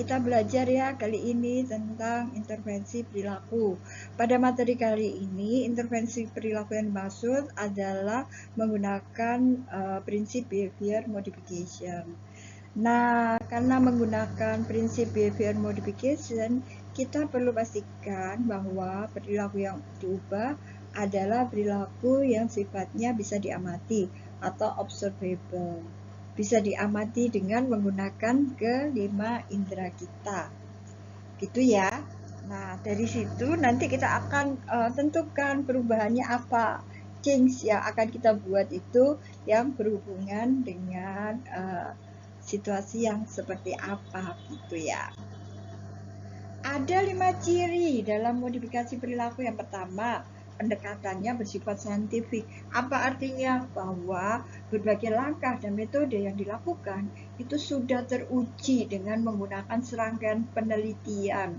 kita belajar ya kali ini tentang intervensi perilaku. Pada materi kali ini, intervensi perilaku yang dimaksud adalah menggunakan prinsip behavior modification. Nah, karena menggunakan prinsip behavior modification, kita perlu pastikan bahwa perilaku yang diubah adalah perilaku yang sifatnya bisa diamati atau observable. Bisa diamati dengan menggunakan kelima indera kita. Gitu ya. Nah, dari situ nanti kita akan tentukan perubahannya apa. Change yang akan kita buat itu yang berhubungan dengan situasi yang seperti apa gitu ya. Ada 5 ciri dalam modifikasi perilaku. Yang pertama, pendekatannya bersifat saintifik. Apa artinya? Bahwa berbagai langkah dan metode yang dilakukan itu sudah teruji dengan menggunakan serangkaian penelitian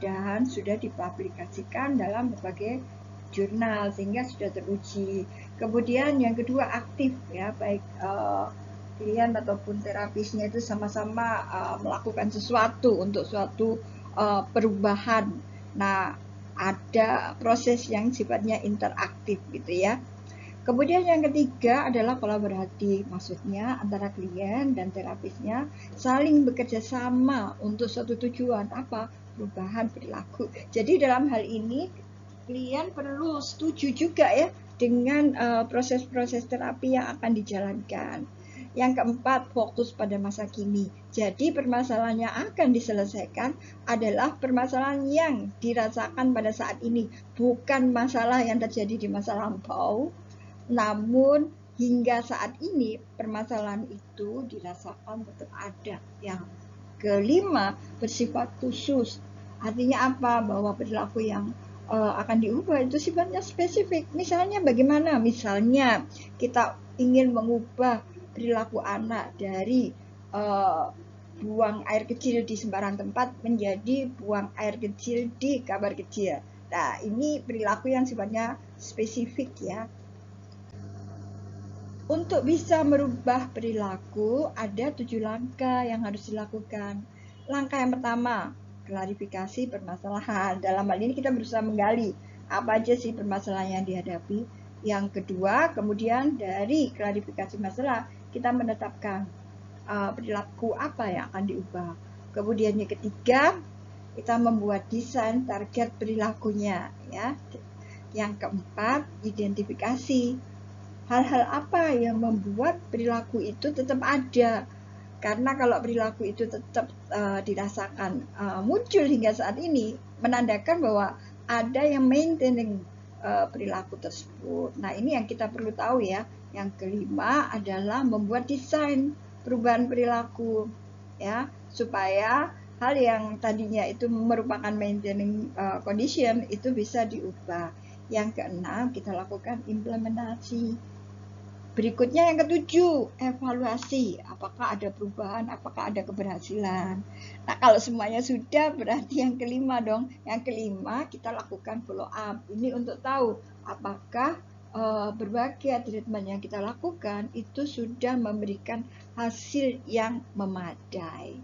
dan sudah dipublikasikan dalam berbagai jurnal sehingga sudah teruji. Kemudian yang kedua, aktif ya, baik klien ataupun terapisnya itu sama-sama melakukan sesuatu untuk suatu perubahan. Nah, ada proses yang sifatnya interaktif gitu ya. Kemudian yang ketiga adalah kolaboratif, maksudnya antara klien dan terapisnya saling bekerja sama untuk suatu tujuan apa? Perubahan perilaku. Jadi dalam hal ini klien perlu setuju juga ya dengan proses-proses terapi yang akan dijalankan. Yang keempat, fokus pada masa kini. Jadi permasalahan yang akan diselesaikan adalah permasalahan yang dirasakan pada saat ini, bukan masalah yang terjadi di masa lampau. Namun hingga saat ini permasalahan itu dirasakan tetap ada. Yang kelima, bersifat khusus. Artinya apa? Bahwa perilaku yang akan diubah itu sifatnya spesifik. Misalnya bagaimana? Misalnya kita ingin mengubah perilaku anak dari buang air kecil di sembarang tempat menjadi buang air kecil di kamar kecil. Nah, ini perilaku yang sifatnya spesifik ya. Untuk bisa merubah perilaku, ada 7 langkah yang harus dilakukan. Langkah yang pertama, klarifikasi permasalahan. Dalam hal ini kita berusaha menggali apa aja sih permasalahan yang dihadapi. Yang kedua, kemudian dari klarifikasi masalah, kita menetapkan perilaku apa yang akan diubah. Kemudian yang ketiga, kita membuat desain target perilakunya ya. Yang keempat, identifikasi hal-hal apa yang membuat perilaku itu tetap ada. Karena kalau perilaku itu tetap dirasakan muncul hingga saat ini, menandakan bahwa ada yang maintaining perilaku tersebut. Nah, ini yang kita perlu tahu ya. Yang kelima adalah membuat desain perubahan perilaku ya, supaya hal yang tadinya itu merupakan maintaining condition itu bisa diubah. Yang keenam, kita lakukan implementasi. Berikutnya yang ketujuh, evaluasi. Apakah ada perubahan, apakah ada keberhasilan. Nah, kalau semuanya sudah, berarti yang kelima dong. Yang kelima, kita lakukan follow up. Ini untuk tahu apakah berbagai treatment yang kita lakukan itu sudah memberikan hasil yang memadai.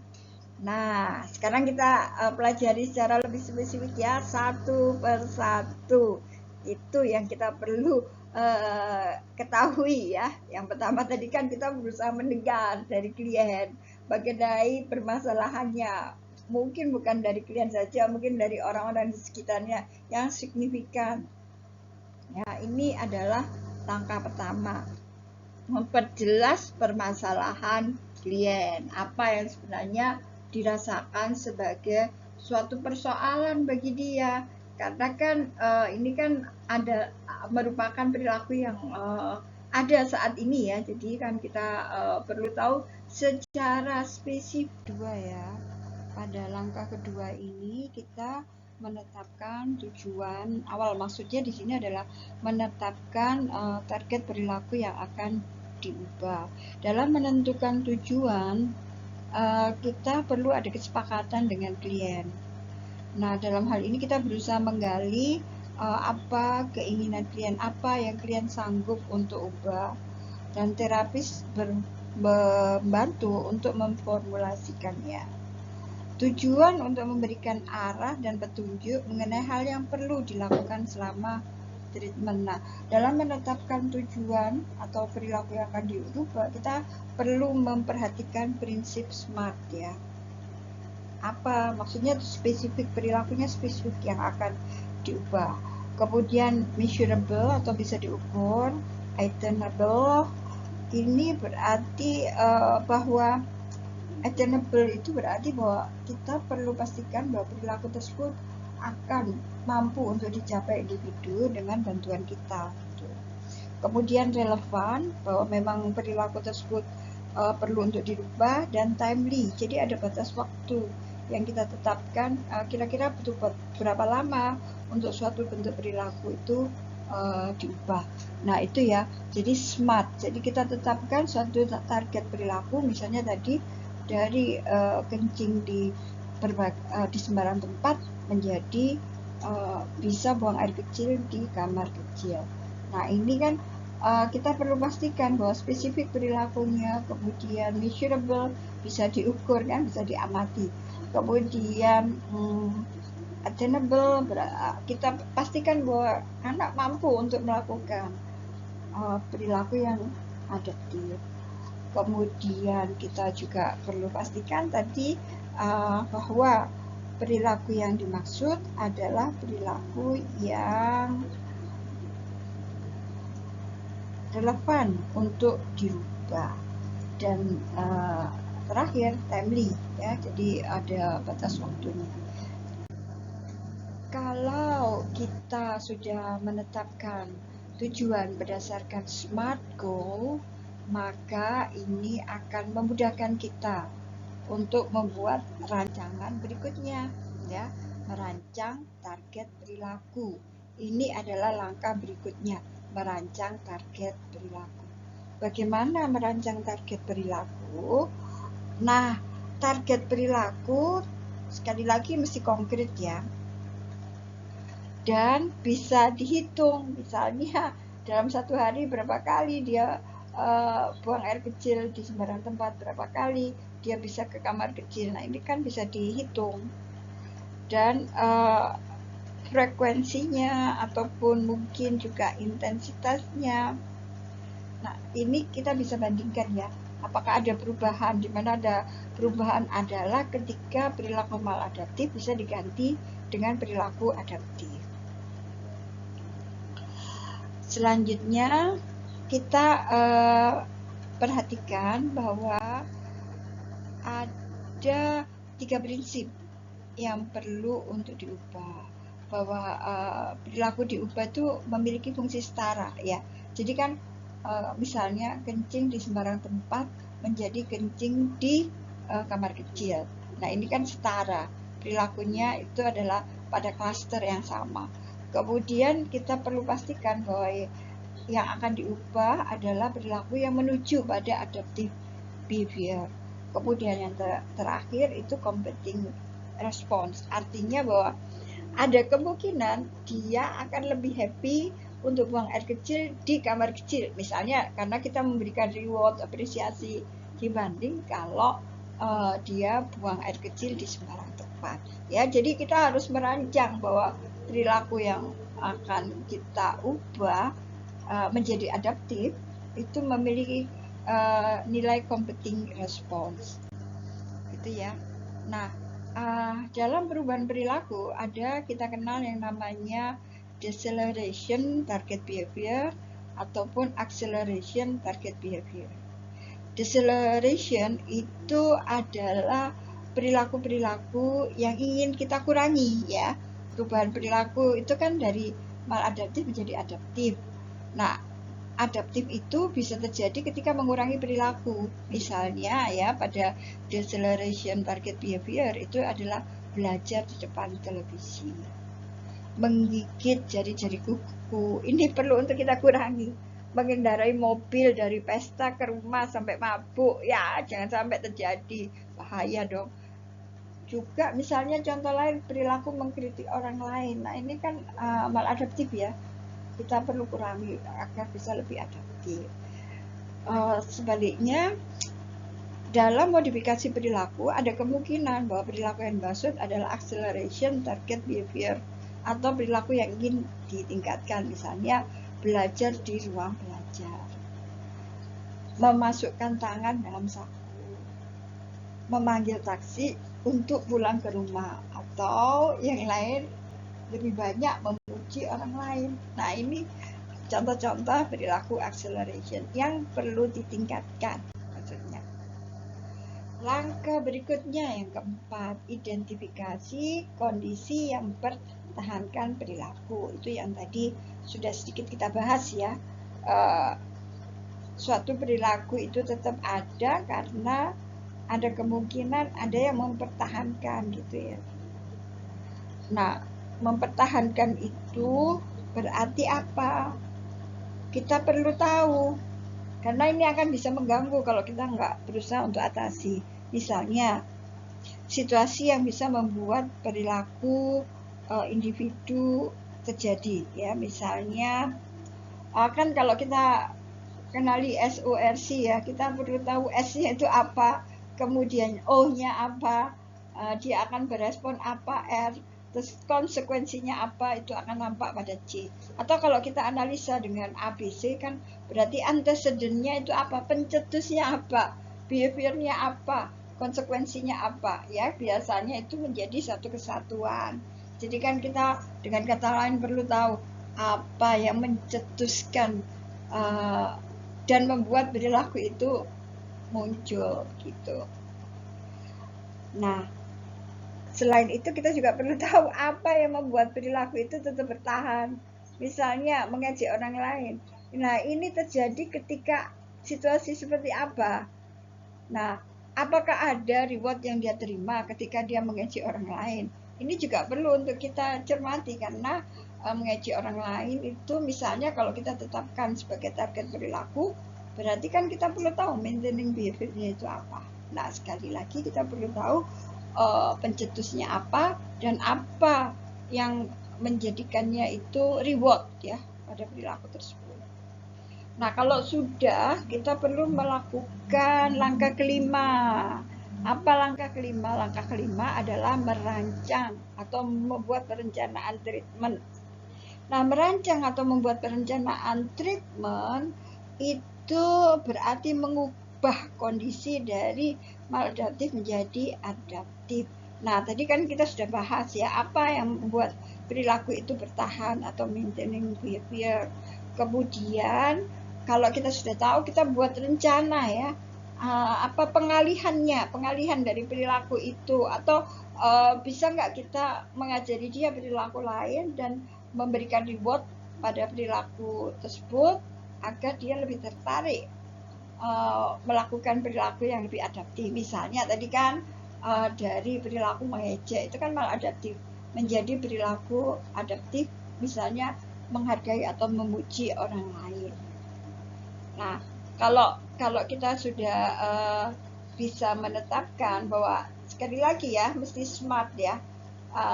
Nah, sekarang kita pelajari secara lebih spesifik ya, satu persatu. Itu yang kita perlu ketahui ya. Yang pertama tadi kan kita berusaha mendengar dari klien mengenai permasalahannya. Mungkin bukan dari klien saja, mungkin dari orang-orang di sekitarnya yang signifikan. Ya, ini adalah langkah pertama. Memperjelas permasalahan klien. Apa yang sebenarnya dirasakan sebagai suatu persoalan bagi dia. Karena kan ini kan ada merupakan perilaku yang ada saat ini ya. Jadi kan kita perlu tahu secara spesifik. Kedua ya. Pada langkah kedua ini kita menetapkan tujuan awal. Maksudnya di sini adalah menetapkan target perilaku yang akan diubah. Dalam menentukan tujuan, kita perlu ada kesepakatan dengan klien. Nah, dalam hal ini kita berusaha menggali apa keinginan klien, apa yang klien sanggup untuk ubah, dan terapis membantu untuk memformulasikannya. Tujuan untuk memberikan arah dan petunjuk mengenai hal yang perlu dilakukan selama treatment. Nah, dalam menetapkan tujuan atau perilaku yang akan diubah, kita perlu memperhatikan prinsip SMART ya. Apa maksudnya? Spesifik, perilakunya spesifik yang akan diubah. Kemudian measurable atau bisa diukur, attainable. Ini berarti bahwa attainable itu berarti bahwa kita perlu pastikan bahwa perilaku tersebut akan mampu untuk dicapai individu dengan bantuan kita. Kemudian relevan, bahwa memang perilaku tersebut perlu untuk dirubah, dan timely, jadi ada batas waktu yang kita tetapkan, kira-kira butuh berapa lama untuk suatu bentuk perilaku itu diubah. Nah itu ya, jadi SMART. Jadi kita tetapkan suatu target perilaku, misalnya tadi dari kencing di sembarang tempat menjadi bisa buang air kecil di kamar kecil. Nah ini kan kita perlu pastikan bahwa spesifik perilakunya, kemudian measurable, bisa diukur kan, bisa diamati. Kemudian attainable, kita pastikan bahwa anak mampu untuk melakukan perilaku yang adaptif. Kemudian kita juga perlu pastikan tadi bahwa perilaku yang dimaksud adalah perilaku yang relevan untuk dirubah, dan terakhir timely ya, jadi ada batas waktunya. Kalau kita sudah menetapkan tujuan berdasarkan SMART goal, maka ini akan memudahkan kita untuk membuat rancangan berikutnya ya, merancang target perilaku. Ini adalah langkah berikutnya, merancang target perilaku. Bagaimana merancang target perilaku? Nah, target perilaku sekali lagi mesti konkret ya, dan bisa dihitung. Misalnya dalam satu hari berapa kali dia buang air kecil di sembarang tempat, berapa kali dia bisa ke kamar kecil. Nah ini kan bisa dihitung, dan frekuensinya ataupun mungkin juga intensitasnya. Nah ini kita bisa bandingkan ya, apakah ada perubahan. Di mana ada perubahan adalah ketika perilaku maladaptif bisa diganti dengan perilaku adaptif. Selanjutnya kita perhatikan bahwa ada 3 prinsip yang perlu untuk diubah, bahwa perilaku diubah itu memiliki fungsi setara ya. Jadi kan misalnya kencing di sembarang tempat menjadi kencing di kamar kecil. Nah ini kan setara, perilakunya itu adalah pada klaster yang sama. Kemudian kita perlu pastikan bahwa yang akan diubah adalah perilaku yang menuju pada adaptive behavior. Kemudian yang terakhir itu competing response, artinya bahwa ada kemungkinan dia akan lebih happy untuk buang air kecil di kamar kecil, misalnya karena kita memberikan reward, apresiasi, dibanding kalau dia buang air kecil di sembarang tempat ya. Jadi kita harus merancang bahwa perilaku yang akan kita ubah menjadi adaptif itu memiliki nilai competing response gitu ya. Nah dalam perubahan perilaku ada kita kenal yang namanya deceleration target behavior ataupun acceleration target behavior. Deceleration itu adalah perilaku-perilaku yang ingin kita kurangi ya. Perubahan perilaku itu kan dari maladaptif menjadi adaptif. Nah, adaptif itu bisa terjadi ketika mengurangi perilaku. Misalnya ya, pada deceleration target behavior itu adalah belajar di depan televisi, menggigit jari-jari kuku. Ini perlu untuk kita kurangi. Mengendarai mobil dari pesta ke rumah sampai mabuk, ya jangan sampai terjadi, bahaya dong. Juga misalnya contoh lain, perilaku mengkritik orang lain. Nah ini kan maladaptif ya, kita perlu kurangi agar bisa lebih adaptif. Sebaliknya dalam modifikasi perilaku ada kemungkinan bahwa perilaku yang dimaksud adalah acceleration target behavior atau perilaku yang ingin ditingkatkan, misalnya belajar di ruang belajar, memasukkan tangan dalam saku, memanggil taksi untuk pulang ke rumah, atau yang lain lebih banyak memuji orang lain. Nah, ini contoh-contoh perilaku acceleration yang perlu ditingkatkan maksudnya. Langkah berikutnya yang keempat, identifikasi kondisi yang mempertahankan perilaku. Itu yang tadi sudah sedikit kita bahas ya. Suatu perilaku itu tetap ada karena ada kemungkinan ada yang mempertahankan gitu ya. Nah, mempertahankan itu berarti apa? Kita perlu tahu, karena ini akan bisa mengganggu kalau kita nggak berusaha untuk atasi. Misalnya, situasi yang bisa membuat perilaku individu terjadi, ya. Misalnya, kan kalau kita kenali SORC ya, kita perlu tahu S-nya itu apa, kemudian O-nya apa, dia akan berespon apa, R, terus konsekuensinya apa, itu akan nampak pada C. Atau kalau kita analisa dengan ABC kan berarti antecedent-nya itu apa, pencetusnya apa, behavior-nya apa, konsekuensinya apa, ya. Biasanya itu menjadi satu kesatuan. Jadi kan kita dengan kata lain perlu tahu apa yang mencetuskan dan membuat perilaku itu muncul gitu. Nah, selain itu kita juga perlu tahu apa yang membuat perilaku itu tetap bertahan. Misalnya mengejek orang lain. Nah, ini terjadi ketika situasi seperti apa? Nah, apakah ada reward yang dia terima ketika dia mengejek orang lain? Ini juga perlu untuk kita cermati karena mengejek orang lain itu misalnya kalau kita tetapkan sebagai target perilaku, berarti kan kita perlu tahu maintaining behavior-nya itu apa. Nah, sekali lagi kita perlu tahu pencetusnya apa dan apa yang menjadikannya itu reward ya pada perilaku tersebut. Nah, kalau sudah, kita perlu melakukan langkah kelima. Apa langkah kelima? Langkah kelima adalah merancang atau membuat perencanaan treatment. Nah, merancang atau membuat perencanaan treatment itu berarti mengubah kondisi dari maladaptif menjadi adaptif. Nah, tadi kan kita sudah bahas ya, apa yang membuat perilaku itu bertahan atau maintaining behavior. Kemudian, kalau kita sudah tahu, kita buat rencana ya, apa pengalihan dari perilaku itu, atau bisa nggak kita mengajari dia perilaku lain dan memberikan reward pada perilaku tersebut agar dia lebih tertarik melakukan perilaku yang lebih adaptif. Misalnya tadi kan dari perilaku mengejek itu kan maladaptif menjadi perilaku adaptif, misalnya menghargai atau memuji orang lain. Nah, kalau kita sudah bisa menetapkan bahwa sekali lagi ya mesti smart ya.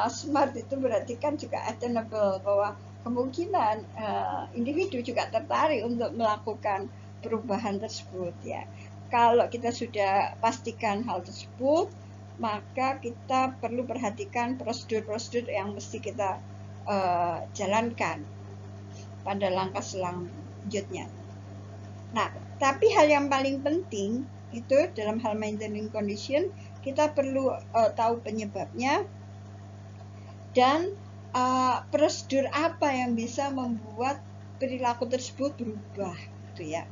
Smart itu berarti kan juga attainable, bahwa kemungkinan individu juga tertarik untuk melakukan perubahan tersebut ya. Kalau kita sudah pastikan hal tersebut, maka kita perlu perhatikan prosedur-prosedur yang mesti kita jalankan pada langkah selanjutnya. Nah, tapi hal yang paling penting itu dalam hal maintaining condition, kita perlu tahu penyebabnya dan prosedur apa yang bisa membuat perilaku tersebut berubah, gitu ya.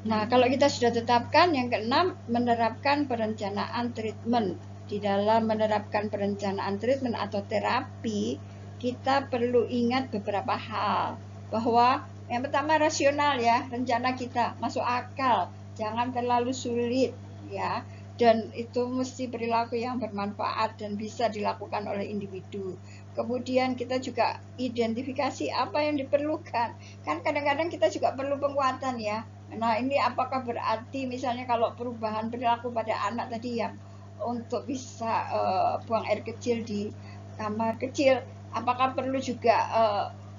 Nah, kalau kita sudah tetapkan, yang keenam, menerapkan perencanaan treatment. Di dalam menerapkan perencanaan treatment atau terapi, kita perlu ingat beberapa hal. Bahwa yang pertama rasional ya, rencana kita masuk akal, jangan terlalu sulit ya. Dan itu mesti perilaku yang bermanfaat dan bisa dilakukan oleh individu. Kemudian kita juga identifikasi apa yang diperlukan. Kan kadang-kadang kita juga perlu penguatan ya. Nah, ini apakah berarti misalnya kalau perubahan perilaku pada anak tadi yang untuk bisa buang air kecil di kamar kecil, apakah perlu juga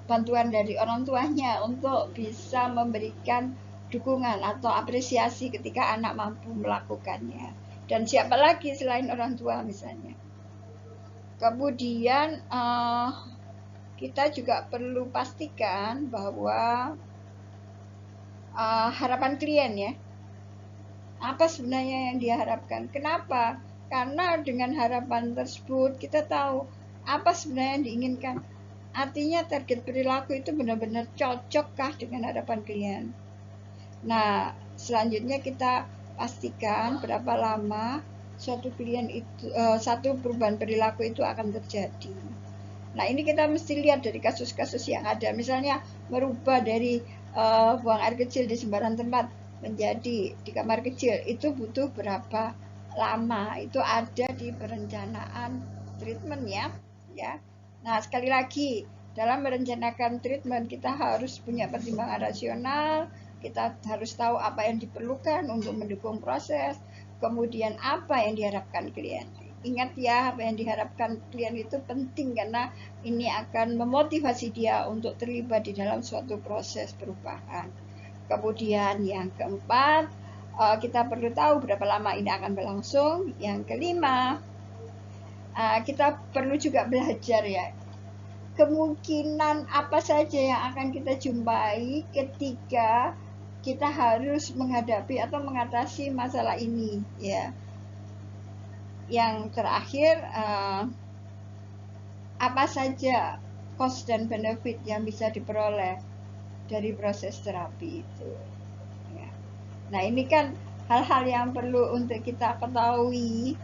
bantuan dari orang tuanya untuk bisa memberikan dukungan atau apresiasi ketika anak mampu melakukannya. Dan siapa lagi selain orang tua misalnya. Kemudian kita juga perlu pastikan bahwa harapan klien ya, apa sebenarnya yang dia harapkan. Kenapa? Karena dengan harapan tersebut kita tahu apa sebenarnya yang diinginkan. Artinya target perilaku itu benar-benar cocokkah dengan harapan klien. Nah, selanjutnya kita pastikan berapa lama suatu klien itu satu perubahan perilaku itu akan terjadi. Nah, ini kita mesti lihat dari kasus-kasus yang ada. Misalnya merubah dari buang air kecil di sembarang tempat menjadi di kamar kecil, itu butuh berapa lama? Itu ada di perencanaan treatment ya. Nah, sekali lagi, dalam merencanakan treatment kita harus punya pertimbangan rasional, kita harus tahu apa yang diperlukan untuk mendukung proses, kemudian apa yang diharapkan klien. Ingat ya, apa yang diharapkan klien itu penting karena ini akan memotivasi dia untuk terlibat di dalam suatu proses perubahan. Kemudian yang keempat, kita perlu tahu berapa lama ini akan berlangsung. Yang kelima, kita perlu juga belajar ya, kemungkinan apa saja yang akan kita jumpai ketika kita harus menghadapi atau mengatasi masalah ini ya. Yang terakhir, apa saja cost dan benefit yang bisa diperoleh dari proses terapi itu ya. Nah, ini kan hal-hal yang perlu untuk kita ketahui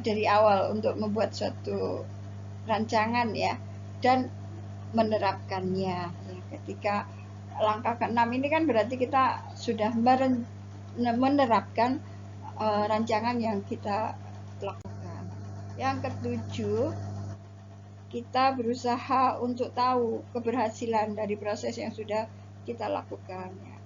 dari awal untuk membuat suatu rancangan ya, dan menerapkannya ya. Ketika langkah ke-6 ini kan berarti kita sudah menerapkan rancangan yang kita lakukan. Yang ke-7, kita berusaha untuk tahu keberhasilan dari proses yang sudah kita lakukan ya.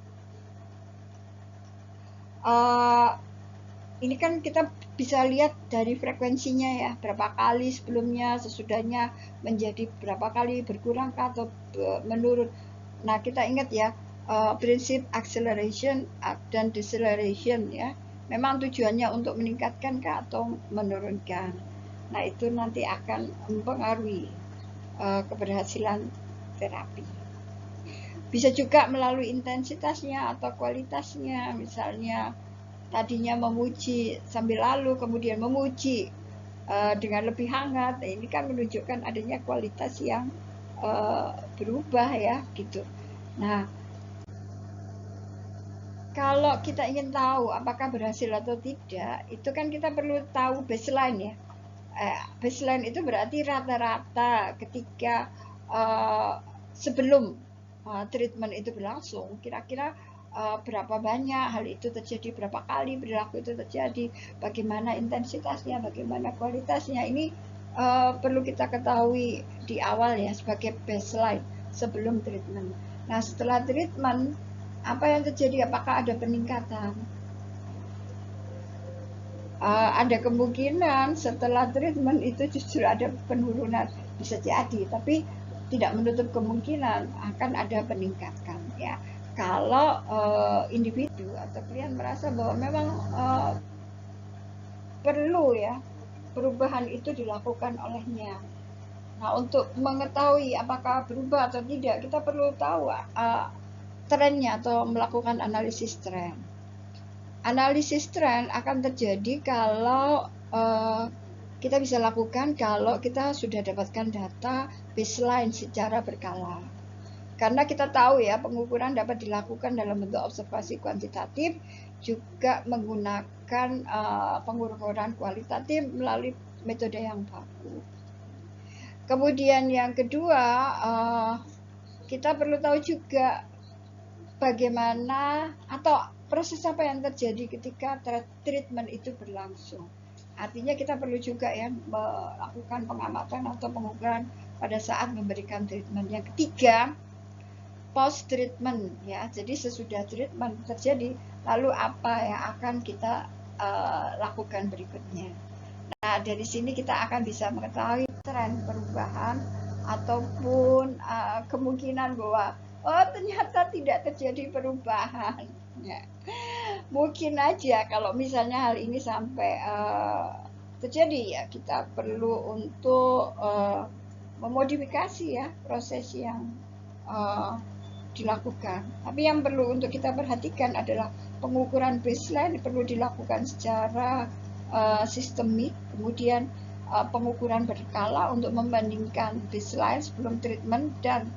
Ini kan kita bisa lihat dari frekuensinya ya, berapa kali sebelumnya, sesudahnya menjadi berapa kali, berkurang atau menurun. Nah, kita ingat ya, prinsip acceleration dan deceleration ya. Memang tujuannya untuk meningkatkan atau menurunkan. Nah, itu nanti akan mempengaruhi keberhasilan terapi. Bisa juga melalui intensitasnya atau kualitasnya, misalnya tadinya memuji sambil lalu, kemudian memuji dengan lebih hangat. Nah, ini kan menunjukkan adanya kualitas yang berubah ya, gitu. Nah, kalau kita ingin tahu apakah berhasil atau tidak, itu kan kita perlu tahu baseline ya. Baseline itu berarti rata-rata ketika sebelum treatment itu berlangsung, kira-kira berapa banyak hal itu terjadi, berapa kali perilaku itu terjadi, bagaimana intensitasnya, bagaimana kualitasnya. Ini perlu kita ketahui di awal ya, sebagai baseline sebelum treatment. Nah, setelah treatment, apa yang terjadi? Apakah ada peningkatan? Ada kemungkinan setelah treatment itu justru ada penurunan, bisa jadi, tapi tidak menutup kemungkinan akan ada peningkatan ya. Kalau individu atau klien merasa bahwa memang perlu ya perubahan itu dilakukan olehnya. Nah, untuk mengetahui apakah berubah atau tidak, kita perlu tahu trennya atau melakukan analisis tren. Analisis tren akan terjadi kalau kita bisa lakukan kalau kita sudah dapatkan data baseline secara berkala. Karena kita tahu ya, pengukuran dapat dilakukan dalam bentuk observasi kuantitatif, juga menggunakan pengukuran kualitatif melalui metode yang baku. Kemudian yang kedua, kita perlu tahu juga bagaimana atau proses apa yang terjadi ketika treatment itu berlangsung. Artinya kita perlu juga ya melakukan pengamatan atau pengukuran pada saat memberikan treatment. Yang ketiga, post treatment ya. Jadi sesudah treatment terjadi, lalu apa yang akan kita lakukan berikutnya. Nah, dari sini kita akan bisa mengetahui tren perubahan ataupun kemungkinan bahwa oh ternyata tidak terjadi perubahan. Ya. Mungkin aja kalau misalnya hal ini sampai terjadi, ya kita perlu untuk memodifikasi ya proses yang uh, dilakukan. Tapi yang perlu untuk kita perhatikan adalah pengukuran baseline perlu dilakukan secara sistemik, kemudian pengukuran berkala untuk membandingkan baseline sebelum treatment dan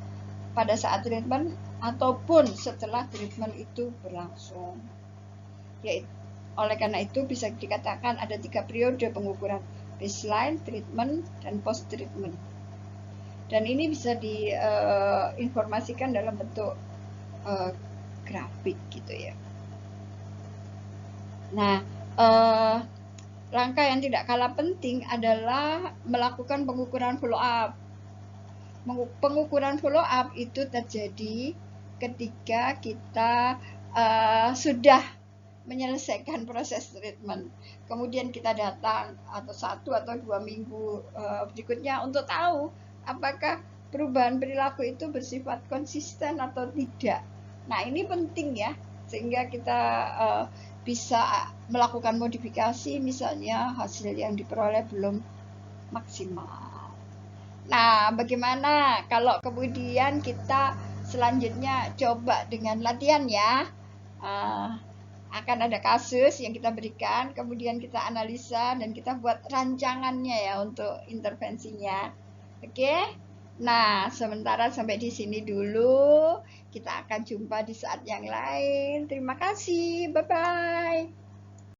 pada saat treatment ataupun setelah treatment itu berlangsung. Yaitu, oleh karena itu bisa dikatakan ada 3 periode pengukuran: baseline, treatment, dan post treatment. Dan ini bisa diinformasikan dalam bentuk grafik gitu ya. Nah, langkah yang tidak kalah penting adalah melakukan pengukuran follow up. Pengukuran follow up itu terjadi ketika kita sudah menyelesaikan proses treatment. Kemudian kita datang atau 1 atau 2 minggu berikutnya untuk tahu apakah perubahan perilaku itu bersifat konsisten atau tidak. Nah, ini penting ya, sehingga kita bisa melakukan modifikasi misalnya hasil yang diperoleh belum maksimal. Nah, bagaimana kalau kemudian kita selanjutnya coba dengan latihan ya? Akan ada kasus yang kita berikan, kemudian kita analisa dan kita buat rancangannya ya untuk intervensinya. Oke? Nah, sementara sampai di sini dulu. Kita akan jumpa di saat yang lain. Terima kasih. Bye-bye.